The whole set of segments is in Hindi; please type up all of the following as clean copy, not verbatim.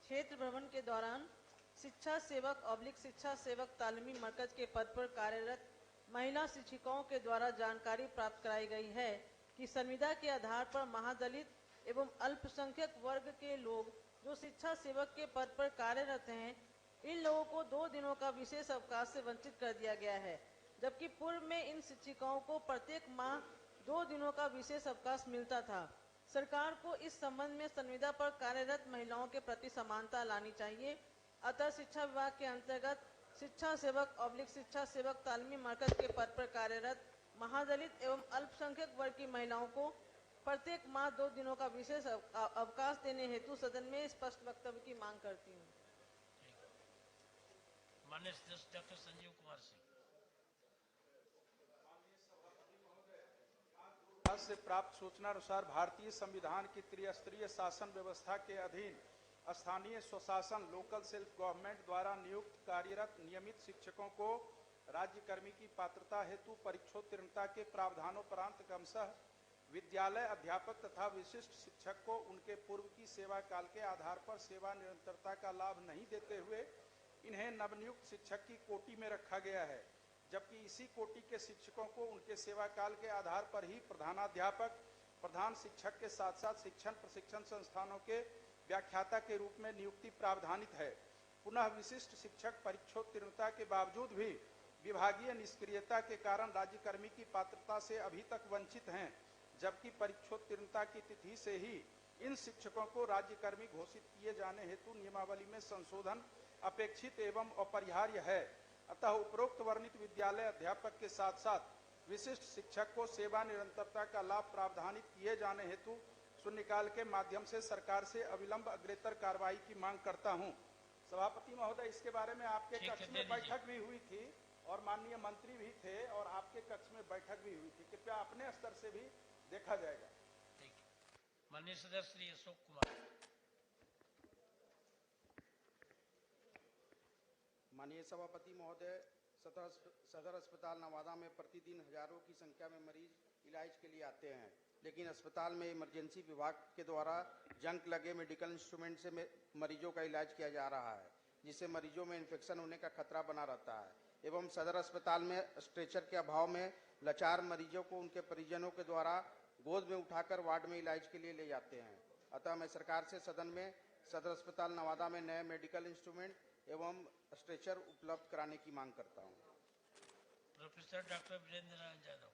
क्षेत्र भ्रमण के दौरान शिक्षा सेवक / शिक्षा सेवक तालीमी मरकज के पद पर कार्यरत महिला शिक्षिकाओं के द्वारा जानकारी प्राप्त कराई गई है कि संविदा के आधार पर महादलित एवं अल्पसंख्यक वर्ग के लोग जो शिक्षा सेवक के पद पर कार्यरत हैं, इन लोगों को 2 दिनों का विशेष अवकाश से वंचित कर दिया गया है, जबकि पूर्व में इन शिक्षिकाओं को प्रत्येक माह 2 दिनों का विशेष अवकाश मिलता था। सरकार को इस संबंध में संविदा पर कार्यरत महिलाओं के प्रति समानता लानी चाहिए। अतः शिक्षा विभाग के अंतर्गत शिक्षा सेवक / शिक्षा सेवक तालीमी मरकज के पद पर कार्यरत महादलित एवं अल्पसंख्यक वर्ग की महिलाओं को प्रत्येक माह 2 दिनों का विशेष अवकाश देने हेतु सदन में स्पष्ट वक्तव्य की मांग करती हूँ। माननीय सदस्य डॉक्टर संजीव कुमार सिंह। से प्राप्त सूचना अनुसार भारतीय संविधान की त्रिस्तरीय शासन व्यवस्था के अधीन स्थानीय स्वशासन लोकल सेल्फ गवर्नमेंट द्वारा नियुक्त कार्यरत नियमित शिक्षकों को राज्य कर्मी की पात्रता हेतु परीक्षोत्तीर्णता के प्रावधानोपरांत क्रमशः विद्यालय अध्यापक तथा विशिष्ट शिक्षक को उनके पूर्व की सेवा काल के आधार पर सेवा निरंतरता का लाभ नहीं देते हुए इन्हें नवनियुक्त शिक्षक की कोटि में रखा गया है, जबकि इसी कोटि के शिक्षकों को उनके सेवा काल के आधार पर ही प्रधानाध्यापक, प्रधान शिक्षक के साथ साथ शिक्षण प्रशिक्षण संस्थानों के व्याख्याता के रूप में नियुक्ति प्रावधानित है। पुनः विशिष्ट शिक्षक परीक्षोत्तीर्णता के बावजूद भी विभागीय निष्क्रियता के कारण राज्यकर्मी की पात्रता से अभी तक वंचित हैं, जबकि परीक्षोत्तीर्णता की तिथि से ही इन शिक्षकों को राज्यकर्मी घोषित किए जाने हेतु नियमावली में संशोधन अपेक्षित एवं अपरिहार्य है। अतः उपरोक्त वर्णित विद्यालय अध्यापक के साथ साथ विशिष्ट शिक्षक को सेवा निरंतरता का लाभ प्रावधानित किए जाने हेतु शून्यकाल के माध्यम से सरकार से अविलंब अग्रेतर कार्रवाई की मांग करता हूं। सभापति महोदय, इसके बारे में आपके कक्ष में बैठक भी हुई थी और माननीय मंत्री भी थे और आपके कक्ष में बैठक भी हुई थी। कृपया अपने स्तर से भी देखा जाएगा। माननीय सदस्य श्री अशोक कुमार। माननीय सभापति महोदय, सदर अस्पताल नवादा में प्रतिदिन हजारों की संख्या में मरीज इलाज के लिए आते हैं, लेकिन अस्पताल में इमरजेंसी विभाग के द्वारा जंक लगे मेडिकल इंस्ट्रूमेंट से मरीजों का इलाज किया जा रहा है, जिससे मरीजों में इन्फेक्शन होने का खतरा बना रहता है एवं सदर अस्पताल में स्ट्रेचर के अभाव में लाचार मरीजों को उनके परिजनों के द्वारा गोद में उठाकर वार्ड में इलाज के लिए ले जाते हैं। अतः मैं सरकार से सदन में सदर अस्पताल नवादा में नए मेडिकल इंस्ट्रूमेंट एवं स्ट्रेचर उपलब्ध कराने की मांग करता हूं। Professor doctor Virendra Narayan Yadav.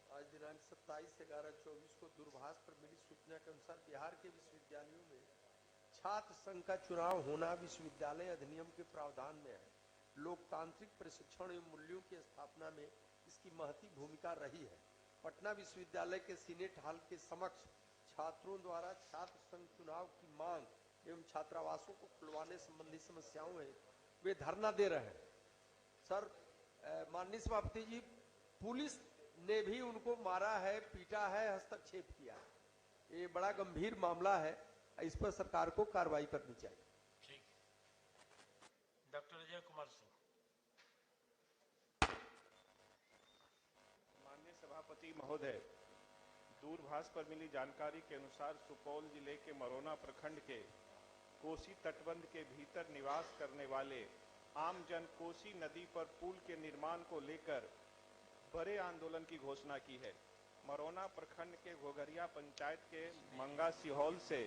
आज दिनांक 27/11/24 को दूरभाष पर मिली सूचना के अनुसार बिहार के विश्वविद्यालयों में छात्र संघ का चुनाव होना विश्वविद्यालय अधिनियम के प्रावधान में है। लोकतांत्रिक प्रशिक्षण एवं मूल्यों की स्थापना में इसकी महती भूमिका रही है। पटना विश्वविद्यालय के सीनेट हॉल के समक्ष छात्रों द्वारा छात्र संघ चुनाव की मांग एवं छात्रावासों को खुलवाने संबंधी समस्याओं में वे धरना दे रहे हैं। सर, माननीय सभापति जी, पुलिस ने भी उनको मारा है, पीटा है, हस्तक्षेप किया है। ये बड़ा गंभीर मामला है, इस पर सरकार को कार्रवाई करनी चाहिए। ठीक। डॉक्टर अजय कुमार सिंह। माननीय सभापति महोदय, दूरभाष पर मिली जानकारी के अनुसार सुपौल जिले के मरोना प्रखंड के कोसी तटबंध के भीतर निवास करने वाले आमजन कोसी नदी पर पुल के निर्माण को लेकर बड़े आंदोलन की घोषणा की है। मरोना प्रखंड के घोघरिया पंचायत के मंगा सिहौल से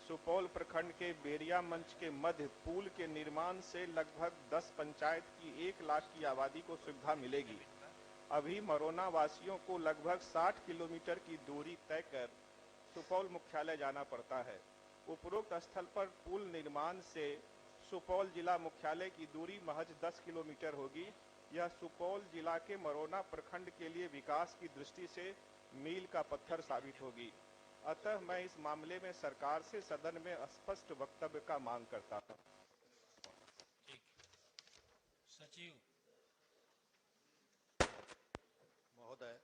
सुपौल प्रखंड के बेरिया मंच के मध्य पुल के निर्माण से लगभग 10 पंचायत की 1 लाख की आबादी को सुविधा मिलेगी। अभी मरोना वासियों को लगभग 60 किलोमीटर की दूरी तय कर सुपौल मुख्यालय जाना पड़ता है। उपरोक्त स्थल पर पुल निर्माण से सुपौल जिला मुख्यालय की दूरी महज 10 किलोमीटर होगी। यह सुपौल जिला के मरोना प्रखंड के लिए विकास की दृष्टि से मील का पत्थर साबित होगी। अतः मैं इस मामले में सरकार से सदन में स्पष्ट वक्तव्य का मांग करता हूं। ठीक। सचिव महोदय,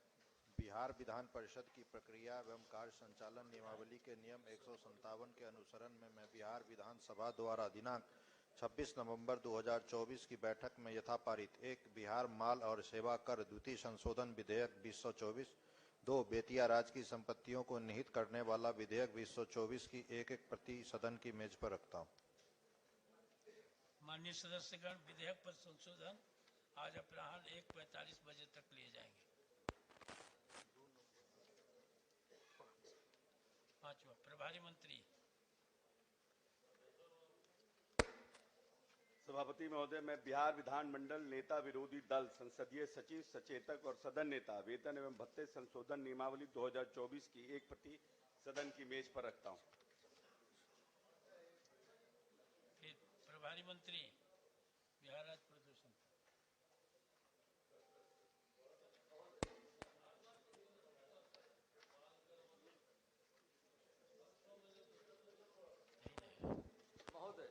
बिहार विधान परिषद की प्रक्रिया एवं कार्य संचालन नियमावली के नियम 157 के अनुसरण में मैं बिहार विधानसभा द्वारा दिनांक 26 नवंबर 2024 की बैठक में यथापारित एक बिहार माल और सेवा कर द्वितीय संशोधन विधेयक 2024 2. बेतिया राज की संपत्तियों को निहित करने वाला विधेयक 2024 की एक प्रति सदन की मेज पर रखता हूं। माननीय सदस्यगण, विधेयक पर संशोधन आज अपराह्न 1:45 बजे तक लिए जाएंगे। पांचवा, प्रभारी मंत्री। सभापति महोदय, मैं बिहार विधानमंडल नेता विरोधी दल संसदीय सचिव सचेतक और सदन नेता वेतन एवं भत्ते संशोधन नियमावली 2024 की एक प्रति सदन की मेज पर रखता हूं। फिर प्रभारी मंत्री बिहार राज्य प्रदूषण। महोदय,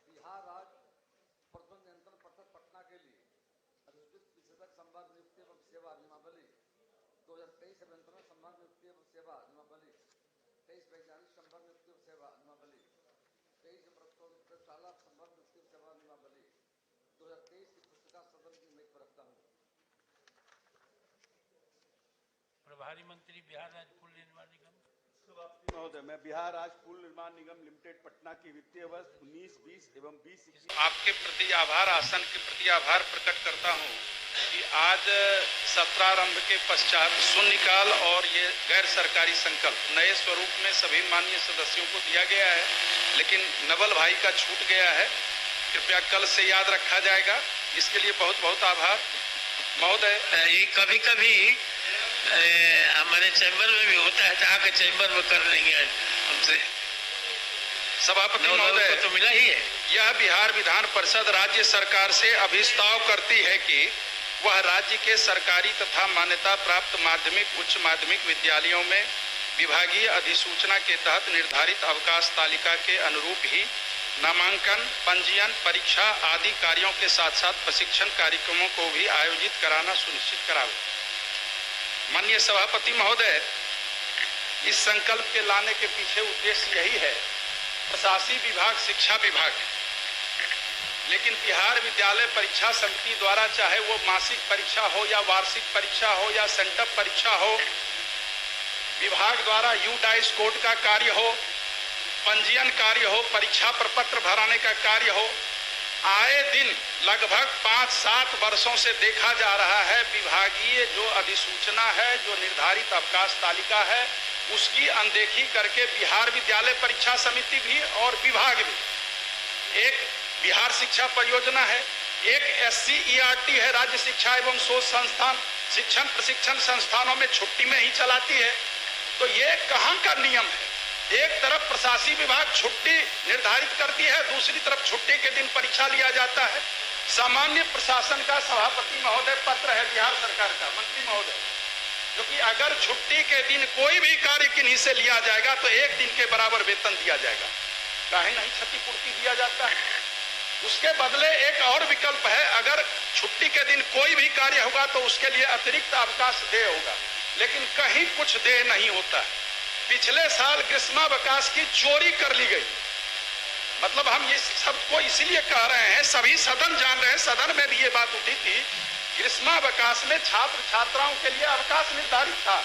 बिहार राज्य प्रदूषण नियंत्रण परिषद पटना के लिए अधिसूचित विशेषज्ञ संभाग नियुक्ति एवं सेवा नियमावली 2023 अभियंत्रण संभाग नियुक्ति एवं सेवा नियमावली 23 वैज्ञानिक संभाग नियुक्ति एवं सेवा नियमावली 23 प्रयोगशाला संभाग नियुक्ति एवं सेवा नियमावली 2023 की पुस्तिका सदन की मेज पर रखता हूँ। प्रभारी मंत्री बिहार राज्य पुल निर्माण निगम। सभापति महोदय, मैं बिहार राज्य पुल निर्माण निगम लिमिटेड पटना की वित्तीय वर्ष 19-20 एवं 20-21 आपके प्रति आभार आसन के प्रति आभार प्रकट करता हूं कि आज सत्रारंभ के पश्चात शून्यकाल और ये गैर सरकारी संकल्प नए स्वरूप में सभी माननीय सदस्यों को दिया गया है, लेकिन नवल भाई का छूट गया है। कृपया कल से याद रखा जाएगा, इसके लिए बहुत बहुत आभार महोदय। ये कभी कभी हमारे चैम्बर में भी होता है, आके चैम्बर में कर लेंगे हमसे। सभापति महोदय, तो मिला ही है। यह बिहार विधान परिषद राज्य सरकार से अभिस्ताव करती है कि वह राज्य के सरकारी तथा मान्यता प्राप्त माध्यमिक उच्च माध्यमिक विद्यालयों में विभागीय अधिसूचना के तहत निर्धारित अवकाश तालिका के अनुरूप ही नामांकन, पंजीयन, परीक्षा आदि कार्यों के साथ साथ प्रशिक्षण कार्यक्रमों को भी आयोजित कराना सुनिश्चित करावे। माननीय सभापति महोदय, इस संकल्प के लाने के पीछे उद्देश्य यही है, प्रशासकीय विभाग शिक्षा विभाग, लेकिन बिहार विद्यालय परीक्षा समिति द्वारा चाहे वो मासिक परीक्षा हो या वार्षिक परीक्षा हो या सेंटअप परीक्षा हो, विभाग द्वारा यूडाइस कोड का कार्य हो, पंजीयन कार्य हो, परीक्षा प्रपत्र भराने का कार्य हो, आए दिन लगभग 5-7 वर्षों से देखा जा रहा है विभागीय जो अधिसूचना है, जो निर्धारित अवकाश तालिका है, उसकी अनदेखी करके बिहार विद्यालय परीक्षा समिति भी और विभाग भी, एक बिहार शिक्षा परियोजना है, एक SCERT है, राज्य शिक्षा एवं शोध संस्थान शिक्षण प्रशिक्षण संस्थानों में छुट्टी में ही चलाती है। तो ये कहां का नियम है? एक तरफ प्रशासकीय विभाग छुट्टी निर्धारित करती है, दूसरी तरफ छुट्टी के दिन परीक्षा लिया जाता है। सामान्य प्रशासन का सभापति महोदय पत्र है बिहार सरकार का, मंत्री महोदय, जो कि अगर छुट्टी के दिन कोई भी कार्य किन्हीं से लिया जाएगा तो 1 दिन के बराबर वेतन दिया जाएगा। काहे नहीं क्षतिपूर्ति दिया जाता है? उसके बदले एक और विकल्प है, अगर छुट्टी के दिन कोई भी कार्य होगा तो उसके लिए अतिरिक्त अवकाश देय होगा, लेकिन कहीं कुछ देय नहीं होता है। पिछले साल ग्रीष्मावकाश की चोरी कर ली गई। मतलब हम ये शब्द को इसीलिए कह रहे हैं, सभी सदन जान रहे हैं, सदन में भी ये बात उठी थी, ग्रीष्मावकाश में छात्र छात्राओं के लिए अवकाश निर्धारित था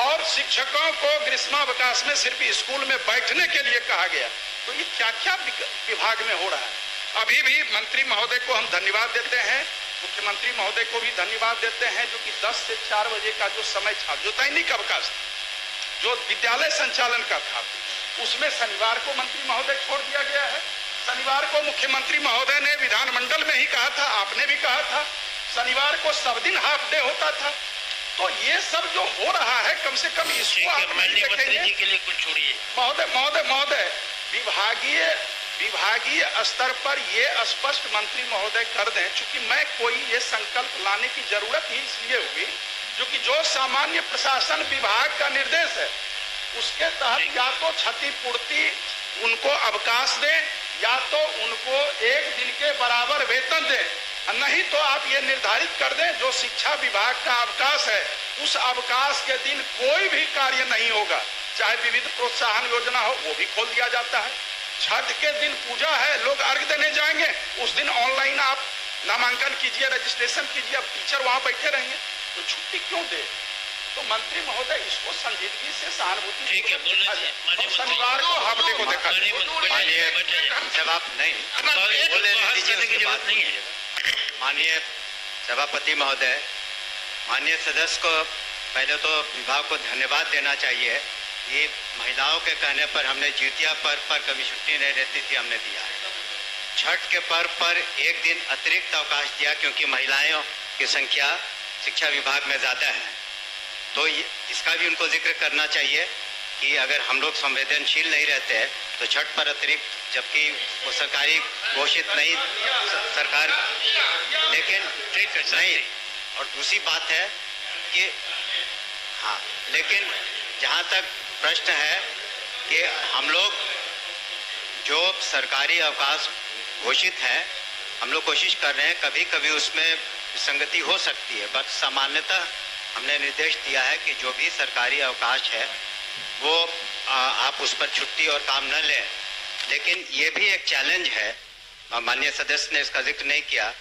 और शिक्षकों को ग्रीष्मावकाश में सिर्फ स्कूल में बैठने के लिए कहा गया। तो ये क्या क्या विभाग में हो रहा है? अभी भी मंत्री महोदय को हम धन्यवाद देते हैं, मुख्यमंत्री महोदय को भी धन्यवाद देते हैं, जो कि 10 से 4 बजे का जो समय था, जो दैनिक अवकाश था, जो विद्यालय संचालन का था, उसमें शनिवार को मंत्री महोदय छोड़ दिया गया है। शनिवार को मुख्यमंत्री महोदय ने विधानमंडल में ही कहा था, आपने भी कहा था, शनिवार को सब दिन हाफ डे होता था। तो ये सब जो हो रहा है, कम से कम इसको आप मंत्री के लिए कुछ छोड़िए। महोदय विभागीय स्तर पर ये स्पष्ट मंत्री महोदय कर दें, चूंकि मैं कोई ये संकल्प लाने की जरूरत ही इसलिए हुई क्योंकि जो सामान्य प्रशासन विभाग का निर्देश है उसके तहत या तो क्षतिपूर्ति उनको अवकाश दें या तो उनको 1 दिन के बराबर वेतन दें, नहीं तो आप ये निर्धारित कर दें जो शिक्षा विभाग का अवकाश है उस अवकाश के दिन कोई भी कार्य नहीं होगा, चाहे विविध प्रोत्साहन योजना हो वो भी खोल दिया जाता है। छठ के दिन पूजा है, लोग अर्घ देने जाएंगे, उस दिन ऑनलाइन आप नामांकन कीजिए, रजिस्ट्रेशन कीजिए, अब टीचर वहां बैठे रहेंगे, तो छुट्टी क्यों दे? तो मंत्री महोदय इसको संजीदगी से सहानुभूति ठीक है, बोलने दीजिए। माननीय मंत्री। शनिवार को हाफ डे को देखा माननीय जवाब नहीं बोलने करने की जरूरत नहीं है। माननीय सभापति महोदय, माननीय सदस्य को पहले तो विभाग को धन्यवाद देना चाहिए। ये महिलाओं के कहने पर हमने जितिया पर्व पर कभी छुट्टी नहीं रहती थी, हमने दिया है। छठ के पर्व पर एक दिन अतिरिक्त अवकाश दिया क्योंकि महिलाओं की संख्या शिक्षा विभाग में ज्यादा है, तो इसका भी उनको जिक्र करना चाहिए कि अगर हम लोग संवेदनशील नहीं रहते हैं तो छठ पर अतिरिक्त, जबकि वो सरकारी घोषित नहीं सरकार, लेकिन ठीक नहीं। और दूसरी बात है कि हाँ, लेकिन जहाँ तक प्रश्न है कि हम लोग जो सरकारी अवकाश घोषित है, हम लोग कोशिश कर रहे हैं, कभी कभी उसमें विसंगति हो सकती है, बट सामान्यतः हमने निर्देश दिया है कि जो भी सरकारी अवकाश है वो आप उस पर छुट्टी और काम न लें। लेकिन ये भी एक चैलेंज है, माननीय सदस्य ने इसका जिक्र नहीं किया,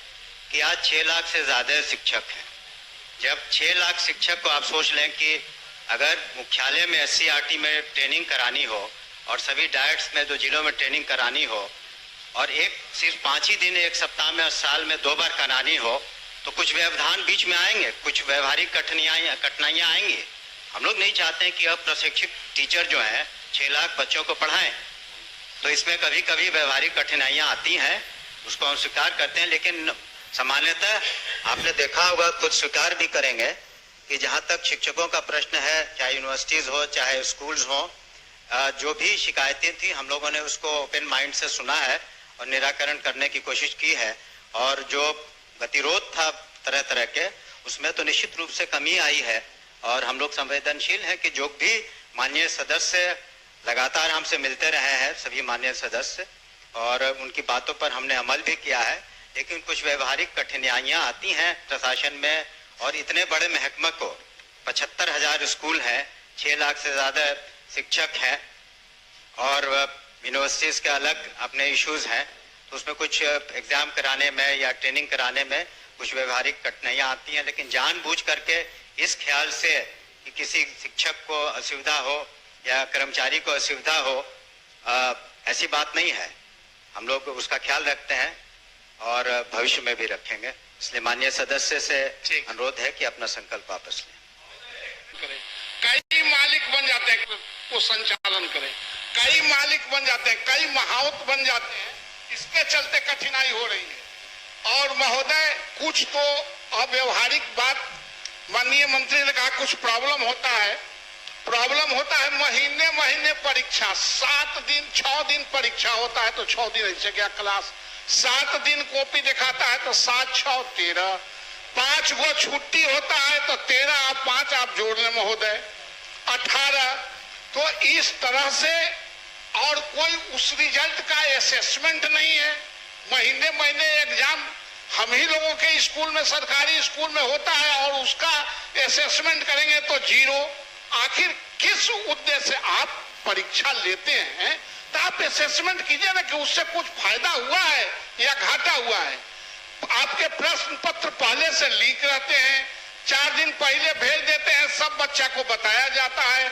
कि आज 6 लाख से ज्यादा शिक्षक हैं। जब 6 लाख शिक्षक को आप सोच लें कि अगर मुख्यालय में SCRT में ट्रेनिंग करानी हो और सभी डायट्स में 2 जिलों में ट्रेनिंग करानी हो और सिर्फ 5 ही दिन एक सप्ताह में साल में 2 बार करानी हो, तो कुछ व्यवधान बीच में आएंगे, कुछ व्यवहारिक कठिनाइयां आएंगी। हम लोग नहीं चाहते हैं कि अब प्रशिक्षित टीचर जो हैं 6 लाख बच्चों को पढ़ाएं, तो इसमें कभी कभी व्यवहारिक कठिनाइयां आती हैं, उसको हम स्वीकार करते हैं। लेकिन सामान्यतः आपने देखा होगा, खुद स्वीकार भी करेंगे कि जहां तक शिक्षकों का प्रश्न है, चाहे यूनिवर्सिटीज हो चाहे स्कूल्स हो, जो भी शिकायतें थी हम लोगों ने उसको ओपन माइंड से सुना है और निराकरण करने की कोशिश की है। और जो गतिरोध था तरह तरह के, उसमें तो निश्चित रूप से कमी आई है। और हम लोग संवेदनशील हैं कि जो भी माननीय सदस्य लगातार हमसे मिलते रहे हैं, सभी माननीय सदस्य, और उनकी बातों पर हमने अमल भी किया है। लेकिन कुछ व्यवहारिक कठिनाइयां आती हैं प्रशासन में, और इतने बड़े महकमे को 75,000 स्कूल हैं, 6 लाख से ज्यादा शिक्षक हैं और यूनिवर्सिटीज के अलग अपने इश्यूज हैं, तो उसमें कुछ एग्जाम कराने में या ट्रेनिंग कराने में कुछ व्यवहारिक कठिनाइयां आती हैं। लेकिन जानबूझ करके इस ख्याल से कि किसी शिक्षक को असुविधा हो या कर्मचारी को असुविधा हो, ऐसी बात नहीं है। हम लोग उसका ख्याल रखते हैं और भविष्य में भी रखेंगे। इसलिए माननीय सदस्य से अनुरोध है कि अपना संकल्प वापस लें। कई मालिक बन जाते हैं वो संचालन करें, कई मालिक बन जाते हैं, कई महावत बन जाते हैं, इसके चलते कठिनाई हो रही है। और महोदय, कुछ तो अव्यवहारिक बात माननीय मंत्री ने कहा, कुछ प्रॉब्लम होता है महीने महीने परीक्षा, 7 दिन 6 दिन परीक्षा होता है तो 6 दिन ऐसे क्या क्लास, 7 दिन कॉपी दिखाता है तो 7 6 13, 5 गो छुट्टी होता है तो 13 आप 5 आप जोड़ लें महोदय, 18। तो इस तरह से, और कोई उस रिजल्ट का असेसमेंट नहीं है। महीने महीने एग्जाम हम ही लोगों के स्कूल में, सरकारी स्कूल में होता है, और उसका असेसमेंट करेंगे तो 0। आखिर किस उद्देश्य से आप परीक्षा लेते हैं? तो आप असेसमेंट कीजिए ना कि उससे कुछ फायदा हुआ है या घाटा हुआ है। आपके प्रश्न पत्र पहले से लीक रहते हैं, 4 दिन पहले भेज देते हैं, सब बच्चा को बताया जाता है।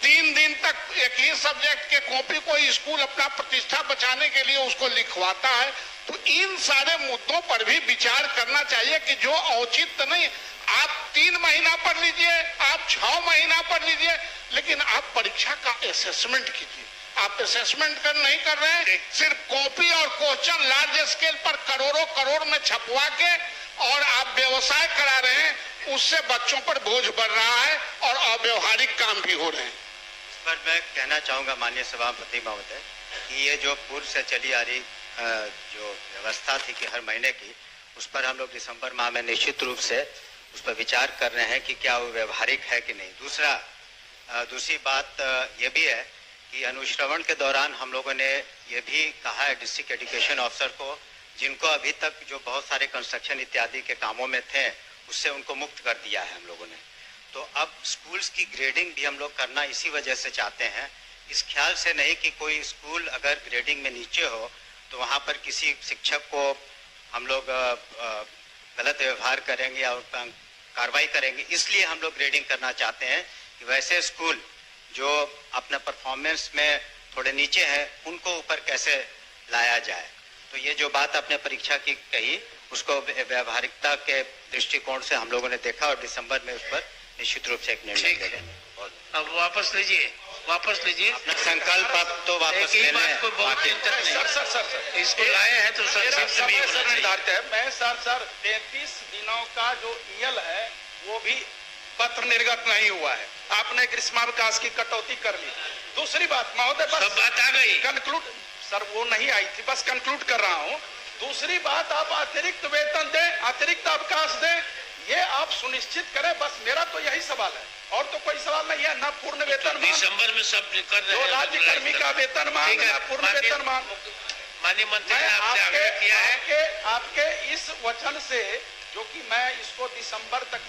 3 दिन तक एक ही सब्जेक्ट के कॉपी को स्कूल अपना प्रतिष्ठा बचाने के लिए उसको लिखवाता है। तो इन सारे मुद्दों पर भी विचार करना चाहिए कि जो औचित्य नहीं, आप 3 महीना पढ़ लीजिए, आप 6 महीना पढ़ लीजिए, लेकिन आप परीक्षा का असेसमेंट कीजिए। आप असेसमेंट नहीं कर रहे हैं, सिर्फ कॉपी और क्वेश्चन लार्ज स्केल पर करोड़ों करोड़ में छपवा के और आप व्यवसाय करा रहे हैं, उससे बच्चों पर बोझ बढ़ रहा है और अव्यवहारिक काम भी हो रहे हैं। इस पर मैं कहना चाहूंगा माननीय सभापति महोदय कि ये जो पूर्व से चली आ रही जो व्यवस्था थी कि हर महीने की, उस पर हम लोग दिसंबर माह में निश्चित रूप से उस पर विचार कर रहे हैं कि क्या वो व्यवहारिक है कि नहीं। दूसरी बात ये भी है कि अनुश्रवण के दौरान हम लोगों ने ये भी कहा है डिस्ट्रिक्ट एजुकेशन ऑफिसर को, जिनको अभी तक जो बहुत सारे कंस्ट्रक्शन इत्यादि के कामों में थे, उससे उनको मुक्त कर दिया है हम लोगों ने। तो अब स्कूल्स की ग्रेडिंग भी हम लोग करना इसी वजह से चाहते हैं, इस ख्याल से नहीं कि कोई स्कूल अगर ग्रेडिंग में नीचे हो तो वहाँ पर किसी शिक्षक को हम लोग गलत व्यवहार करेंगे या कार्रवाई करेंगे। इसलिए हम लोग ग्रेडिंग करना चाहते हैं कि वैसे स्कूल जो अपने परफॉर्मेंस में थोड़े नीचे है उनको ऊपर कैसे लाया जाए। तो ये जो बात आपने परीक्षा की कही उसको व्यावहारिकता के दृष्टिकोण से हम लोगों ने देखा और दिसंबर में उस पर निश्चित रूप से एक निर्णय लेंगे। अब वापस लीजिए अपना संकल्प अब तो वापस एक ही लेना बात को बहुत है। चिंतक नहीं सर इसको लाए हैं तो संक्षिप्त भी होना चाहिए। निर्धारित है। मैं सर 33 दिनों का जो ईएल है वो भी पत्र निर्गत नहीं हुआ है। आपने ग्रीष्मावकाश की कटौती कर ली। दूसरी बात महोदय, बस सब बात आ गई। कंक्लूड सर, वो नहीं आई थी, बस कंक्लूड कर रहा हूँ। दूसरी बात, आप अतिरिक्त वेतन दें, अतिरिक्त अवकाश दें, ये आप सुनिश्चित करें। बस मेरा तो यही सवाल है और तो कोई सवाल नहीं है। न पूर्ण वेतन दिसंबर में सब कर रहे जो हैं। राज्य कर्मी का वेतन मान, न पूर्ण वेतन मान। माननीय मंत्री ने आपसे आग्रह किया है आपके इस वचन से, जो कि मैं इसको दिसंबर तक